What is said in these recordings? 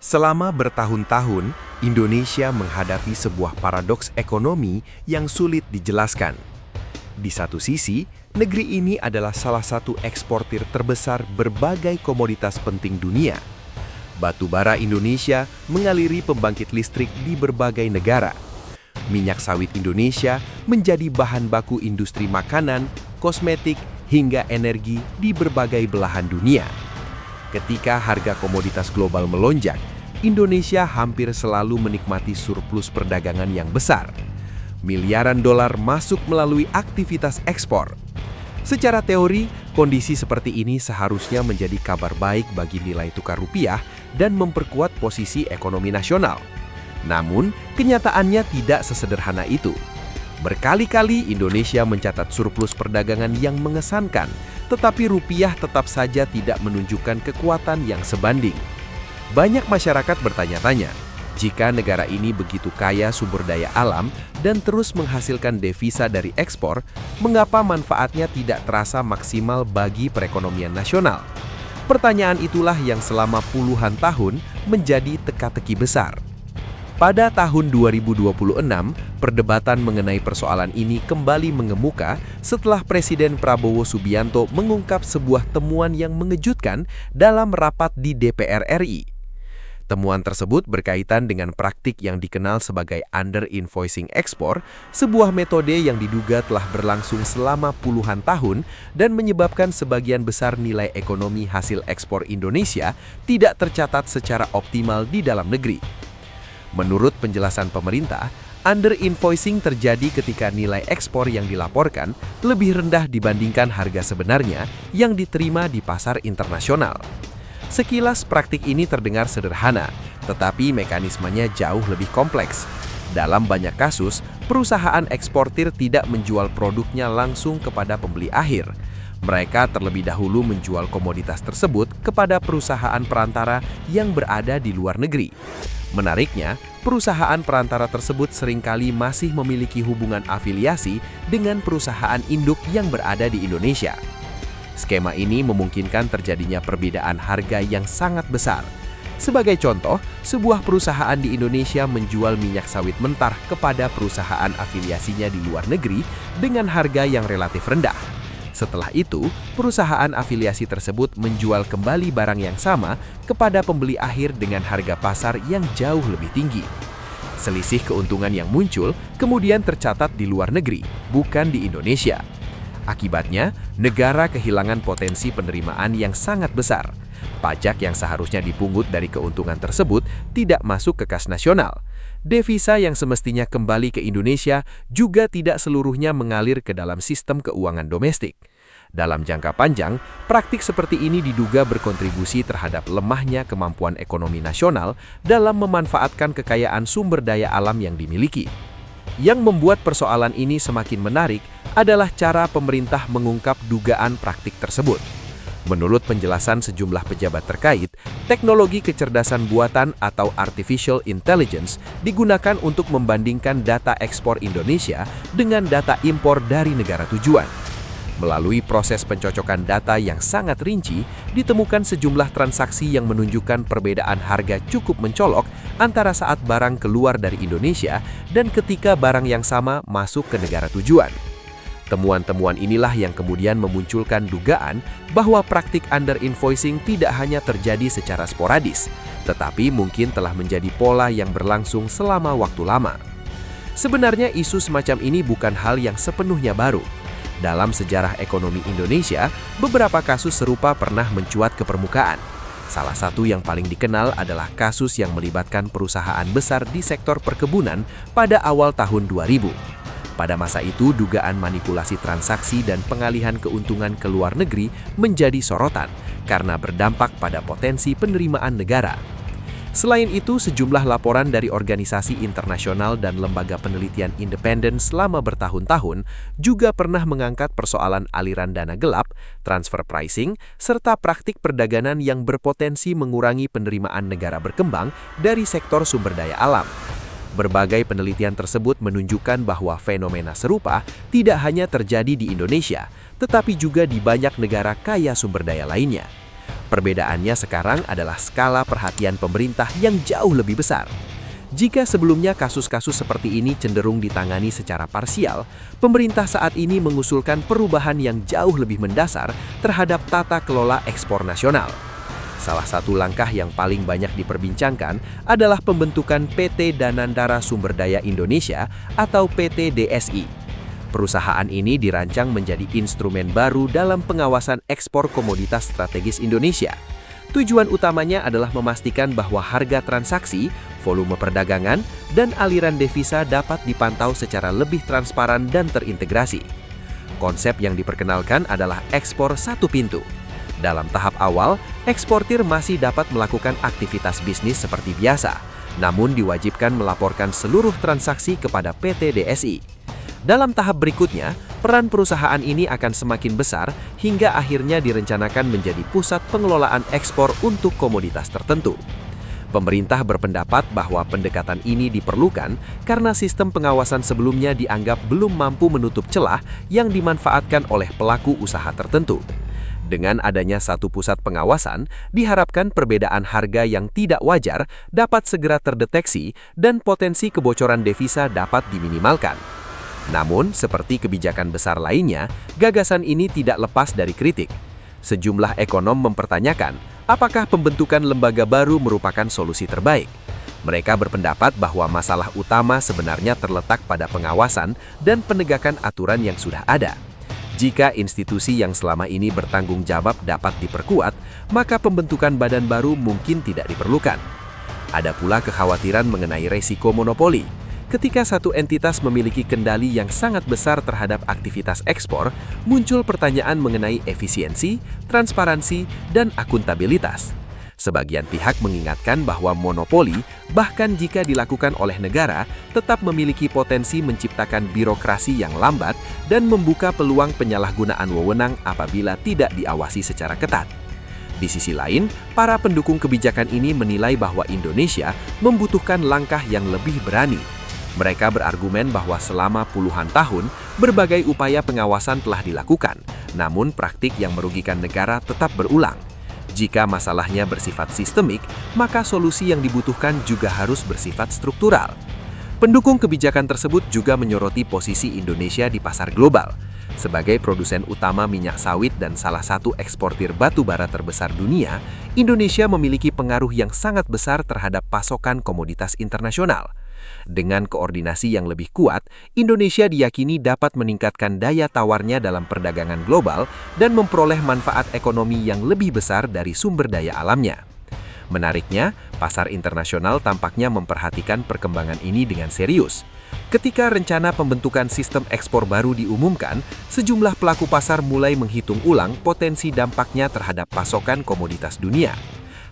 Selama bertahun-tahun, Indonesia menghadapi sebuah paradoks ekonomi yang sulit dijelaskan. Di satu sisi, negeri ini adalah salah satu eksportir terbesar berbagai komoditas penting dunia. Batu bara Indonesia mengaliri pembangkit listrik di berbagai negara. Minyak sawit Indonesia menjadi bahan baku industri makanan, kosmetik, hingga energi di berbagai belahan dunia. Ketika harga komoditas global melonjak, Indonesia hampir selalu menikmati surplus perdagangan yang besar. Miliaran dolar masuk melalui aktivitas ekspor. Secara teori, kondisi seperti ini seharusnya menjadi kabar baik bagi nilai tukar rupiah dan memperkuat posisi ekonomi nasional. Namun, kenyataannya tidak sesederhana itu. Berkali-kali Indonesia mencatat surplus perdagangan yang mengesankan, tetapi rupiah tetap saja tidak menunjukkan kekuatan yang sebanding. Banyak masyarakat bertanya-tanya, jika negara ini begitu kaya sumber daya alam dan terus menghasilkan devisa dari ekspor, mengapa manfaatnya tidak terasa maksimal bagi perekonomian nasional? Pertanyaan itulah yang selama puluhan tahun menjadi teka-teki besar. Pada tahun 2026, perdebatan mengenai persoalan ini kembali mengemuka setelah Presiden Prabowo Subianto mengungkap sebuah temuan yang mengejutkan dalam rapat di DPR RI. Temuan tersebut berkaitan dengan praktik yang dikenal sebagai under-invoicing ekspor, sebuah metode yang diduga telah berlangsung selama puluhan tahun dan menyebabkan sebagian besar nilai ekonomi hasil ekspor Indonesia tidak tercatat secara optimal di dalam negeri. Menurut penjelasan pemerintah, under-invoicing terjadi ketika nilai ekspor yang dilaporkan lebih rendah dibandingkan harga sebenarnya yang diterima di pasar internasional. Sekilas praktik ini terdengar sederhana, tetapi mekanismenya jauh lebih kompleks. Dalam banyak kasus, perusahaan eksportir tidak menjual produknya langsung kepada pembeli akhir. Mereka terlebih dahulu menjual komoditas tersebut kepada perusahaan perantara yang berada di luar negeri. Menariknya, perusahaan perantara tersebut seringkali masih memiliki hubungan afiliasi dengan perusahaan induk yang berada di Indonesia. Skema ini memungkinkan terjadinya perbedaan harga yang sangat besar. Sebagai contoh, sebuah perusahaan di Indonesia menjual minyak sawit mentah kepada perusahaan afiliasinya di luar negeri dengan harga yang relatif rendah. Setelah itu, perusahaan afiliasi tersebut menjual kembali barang yang sama kepada pembeli akhir dengan harga pasar yang jauh lebih tinggi. Selisih keuntungan yang muncul kemudian tercatat di luar negeri, bukan di Indonesia. Akibatnya, negara kehilangan potensi penerimaan yang sangat besar. Pajak yang seharusnya dipungut dari keuntungan tersebut tidak masuk ke kas nasional. Devisa yang semestinya kembali ke Indonesia juga tidak seluruhnya mengalir ke dalam sistem keuangan domestik. Dalam jangka panjang, praktik seperti ini diduga berkontribusi terhadap lemahnya kemampuan ekonomi nasional dalam memanfaatkan kekayaan sumber daya alam yang dimiliki. Yang membuat persoalan ini semakin menarik adalah cara pemerintah mengungkap dugaan praktik tersebut. Menurut penjelasan sejumlah pejabat terkait, teknologi kecerdasan buatan atau artificial intelligence digunakan untuk membandingkan data ekspor Indonesia dengan data impor dari negara tujuan. Melalui proses pencocokan data yang sangat rinci, ditemukan sejumlah transaksi yang menunjukkan perbedaan harga cukup mencolok antara saat barang keluar dari Indonesia dan ketika barang yang sama masuk ke negara tujuan. Temuan-temuan inilah yang kemudian memunculkan dugaan bahwa praktik under-invoicing tidak hanya terjadi secara sporadis, tetapi mungkin telah menjadi pola yang berlangsung selama waktu lama. Sebenarnya isu semacam ini bukan hal yang sepenuhnya baru. Dalam sejarah ekonomi Indonesia, beberapa kasus serupa pernah mencuat ke permukaan. Salah satu yang paling dikenal adalah kasus yang melibatkan perusahaan besar di sektor perkebunan pada awal tahun 2000. Pada masa itu, dugaan manipulasi transaksi dan pengalihan keuntungan ke luar negeri menjadi sorotan karena berdampak pada potensi penerimaan negara. Selain itu, sejumlah laporan dari organisasi internasional dan lembaga penelitian independen selama bertahun-tahun juga pernah mengangkat persoalan aliran dana gelap, transfer pricing, serta praktik perdagangan yang berpotensi mengurangi penerimaan negara berkembang dari sektor sumber daya alam. Berbagai penelitian tersebut menunjukkan bahwa fenomena serupa tidak hanya terjadi di Indonesia, tetapi juga di banyak negara kaya sumber daya lainnya. Perbedaannya sekarang adalah skala perhatian pemerintah yang jauh lebih besar. Jika sebelumnya kasus-kasus seperti ini cenderung ditangani secara parsial, pemerintah saat ini mengusulkan perubahan yang jauh lebih mendasar terhadap tata kelola ekspor nasional. Salah satu langkah yang paling banyak diperbincangkan adalah pembentukan PT Danandara Sumber Daya Indonesia atau PT DSI. Perusahaan ini dirancang menjadi instrumen baru dalam pengawasan ekspor komoditas strategis Indonesia. Tujuan utamanya adalah memastikan bahwa harga transaksi, volume perdagangan, dan aliran devisa dapat dipantau secara lebih transparan dan terintegrasi. Konsep yang diperkenalkan adalah ekspor satu pintu. Dalam tahap awal, eksportir masih dapat melakukan aktivitas bisnis seperti biasa, namun diwajibkan melaporkan seluruh transaksi kepada PT DSI. Dalam tahap berikutnya, peran perusahaan ini akan semakin besar hingga akhirnya direncanakan menjadi pusat pengelolaan ekspor untuk komoditas tertentu. Pemerintah berpendapat bahwa pendekatan ini diperlukan karena sistem pengawasan sebelumnya dianggap belum mampu menutup celah yang dimanfaatkan oleh pelaku usaha tertentu. Dengan adanya satu pusat pengawasan, diharapkan perbedaan harga yang tidak wajar dapat segera terdeteksi dan potensi kebocoran devisa dapat diminimalkan. Namun, seperti kebijakan besar lainnya, gagasan ini tidak lepas dari kritik. Sejumlah ekonom mempertanyakan, apakah pembentukan lembaga baru merupakan solusi terbaik? Mereka berpendapat bahwa masalah utama sebenarnya terletak pada pengawasan dan penegakan aturan yang sudah ada. Jika institusi yang selama ini bertanggung jawab dapat diperkuat, maka pembentukan badan baru mungkin tidak diperlukan. Ada pula kekhawatiran mengenai resiko monopoli. Ketika satu entitas memiliki kendali yang sangat besar terhadap aktivitas ekspor, muncul pertanyaan mengenai efisiensi, transparansi, dan akuntabilitas. Sebagian pihak mengingatkan bahwa monopoli, bahkan jika dilakukan oleh negara, tetap memiliki potensi menciptakan birokrasi yang lambat dan membuka peluang penyalahgunaan wewenang apabila tidak diawasi secara ketat. Di sisi lain, para pendukung kebijakan ini menilai bahwa Indonesia membutuhkan langkah yang lebih berani. Mereka berargumen bahwa selama puluhan tahun, berbagai upaya pengawasan telah dilakukan, namun praktik yang merugikan negara tetap berulang. Jika masalahnya bersifat sistemik, maka solusi yang dibutuhkan juga harus bersifat struktural. Pendukung kebijakan tersebut juga menyoroti posisi Indonesia di pasar global. Sebagai produsen utama minyak sawit dan salah satu eksportir batu bara terbesar dunia, Indonesia memiliki pengaruh yang sangat besar terhadap pasokan komoditas internasional. Dengan koordinasi yang lebih kuat, Indonesia diyakini dapat meningkatkan daya tawarnya dalam perdagangan global dan memperoleh manfaat ekonomi yang lebih besar dari sumber daya alamnya. Menariknya, pasar internasional tampaknya memperhatikan perkembangan ini dengan serius. Ketika rencana pembentukan sistem ekspor baru diumumkan, sejumlah pelaku pasar mulai menghitung ulang potensi dampaknya terhadap pasokan komoditas dunia.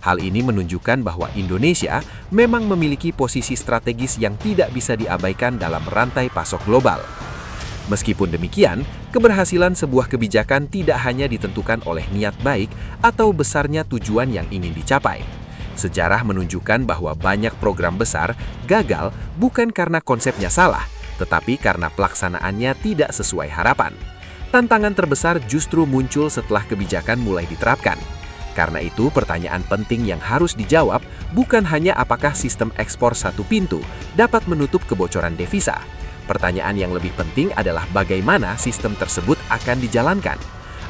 Hal ini menunjukkan bahwa Indonesia memang memiliki posisi strategis yang tidak bisa diabaikan dalam rantai pasok global. Meskipun demikian, keberhasilan sebuah kebijakan tidak hanya ditentukan oleh niat baik atau besarnya tujuan yang ingin dicapai. Sejarah menunjukkan bahwa banyak program besar gagal bukan karena konsepnya salah, tetapi karena pelaksanaannya tidak sesuai harapan. Tantangan terbesar justru muncul setelah kebijakan mulai diterapkan. Karena itu, pertanyaan penting yang harus dijawab bukan hanya apakah sistem ekspor satu pintu dapat menutup kebocoran devisa. Pertanyaan yang lebih penting adalah bagaimana sistem tersebut akan dijalankan.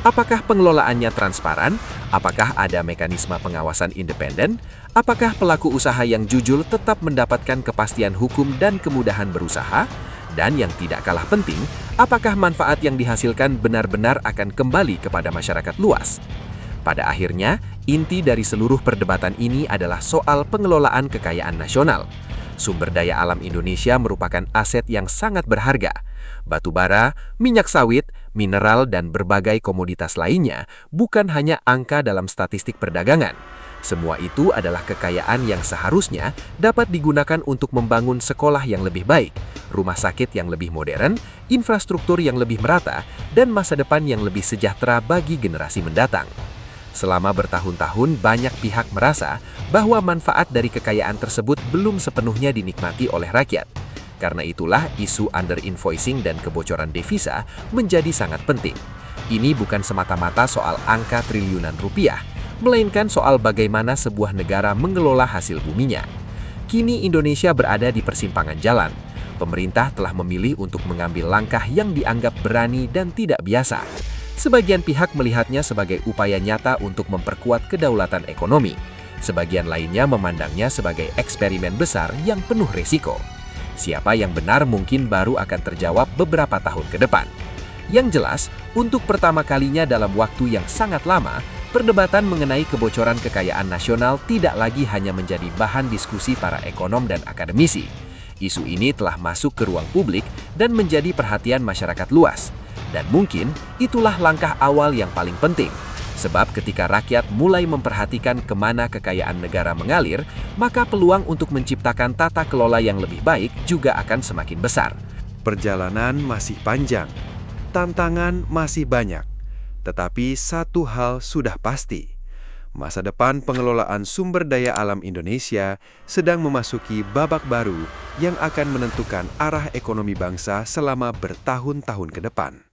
Apakah pengelolaannya transparan? Apakah ada mekanisme pengawasan independen? Apakah pelaku usaha yang jujur tetap mendapatkan kepastian hukum dan kemudahan berusaha? Dan yang tidak kalah penting, apakah manfaat yang dihasilkan benar-benar akan kembali kepada masyarakat luas? Pada akhirnya, inti dari seluruh perdebatan ini adalah soal pengelolaan kekayaan nasional. Sumber daya alam Indonesia merupakan aset yang sangat berharga. Batu bara, minyak sawit, mineral, dan berbagai komoditas lainnya bukan hanya angka dalam statistik perdagangan. Semua itu adalah kekayaan yang seharusnya dapat digunakan untuk membangun sekolah yang lebih baik, rumah sakit yang lebih modern, infrastruktur yang lebih merata, dan masa depan yang lebih sejahtera bagi generasi mendatang. Selama bertahun-tahun, banyak pihak merasa bahwa manfaat dari kekayaan tersebut belum sepenuhnya dinikmati oleh rakyat. Karena itulah isu under-invoicing dan kebocoran devisa menjadi sangat penting. Ini bukan semata-mata soal angka triliunan rupiah, melainkan soal bagaimana sebuah negara mengelola hasil buminya. Kini Indonesia berada di persimpangan jalan. Pemerintah telah memilih untuk mengambil langkah yang dianggap berani dan tidak biasa. Sebagian pihak melihatnya sebagai upaya nyata untuk memperkuat kedaulatan ekonomi. Sebagian lainnya memandangnya sebagai eksperimen besar yang penuh risiko. Siapa yang benar mungkin baru akan terjawab beberapa tahun ke depan. Yang jelas, untuk pertama kalinya dalam waktu yang sangat lama, perdebatan mengenai kebocoran kekayaan nasional tidak lagi hanya menjadi bahan diskusi para ekonom dan akademisi. Isu ini telah masuk ke ruang publik dan menjadi perhatian masyarakat luas. Dan mungkin itulah langkah awal yang paling penting. Sebab ketika rakyat mulai memperhatikan kemana kekayaan negara mengalir, maka peluang untuk menciptakan tata kelola yang lebih baik juga akan semakin besar. Perjalanan masih panjang, tantangan masih banyak. Tetapi satu hal sudah pasti. Masa depan pengelolaan sumber daya alam Indonesia sedang memasuki babak baru yang akan menentukan arah ekonomi bangsa selama bertahun-tahun ke depan.